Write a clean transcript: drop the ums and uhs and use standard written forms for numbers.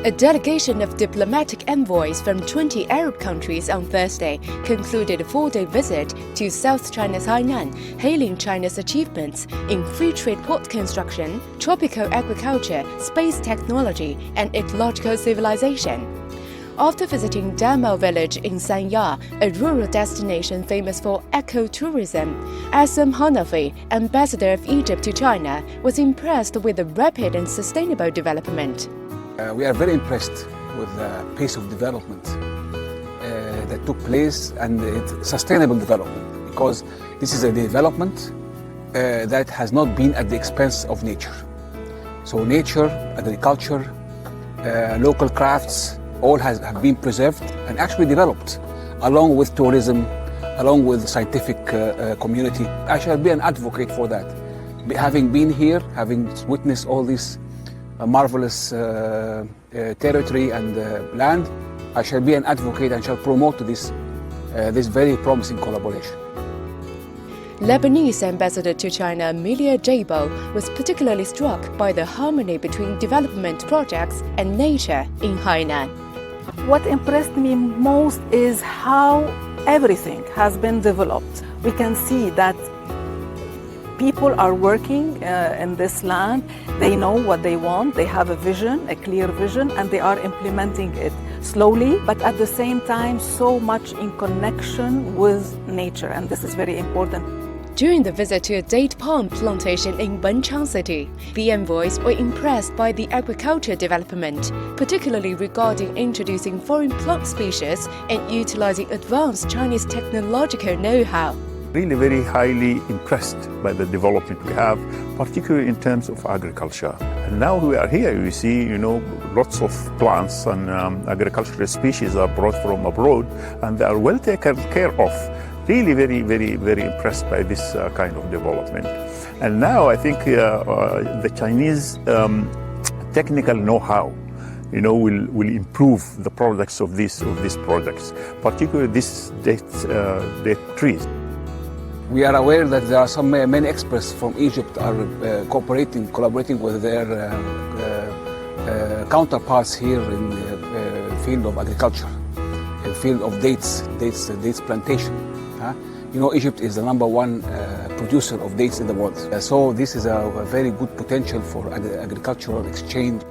A delegation of diplomatic envoys from 20 Arab countries on Thursday concluded a 4-day visit to South China's Hainan, hailing China's achievements in free trade port construction, tropical agriculture, space technology, and ecological civilization. After visiting Damo village in Sanya, a rural destination famous for ecotourism, Asam Hanafi, ambassador of Egypt to China, was impressed with the rapid and sustainable development. We are very impressed with the pace of development that took place and its sustainable development, because this is a development that has not been at the expense of nature. So nature, agriculture, local crafts, all have been preserved and actually developed, along with tourism, along with the scientific community. I shall be an advocate for that. Having been here, having witnessed all this marvelous territory and land, I shall be an advocate and shall promote this very promising collaboration. Lebanese ambassador to China, Amelia Jabo, was particularly struck by the harmony between development projects and nature in Hainan. What impressed me most is how everything has been developed. We can see that people are working in this land. They know what they want. They have a vision, a clear vision, and they are implementing it slowly, but at the same time, so much in connection with nature, and this is very important. During the visit to a date palm plantation in Wenchang City, the envoys were impressed by the agriculture development, particularly regarding introducing foreign plant species and utilizing advanced Chinese technological know-how. Really very highly impressed by the development we have, particularly in terms of agriculture. And now we are here, you see, lots of plants and agricultural species are brought from abroad, and they are well taken care of. Really very impressed by this kind of development. And now I think the Chinese technical know-how will improve the products of these projects, particularly these date trees. We are aware that there are some many experts from Egypt are collaborating with their counterparts here in the field of agriculture, in the field of dates plantation. Egypt is the #1 producer of dates in the world. So this is a very good potential for agricultural exchange.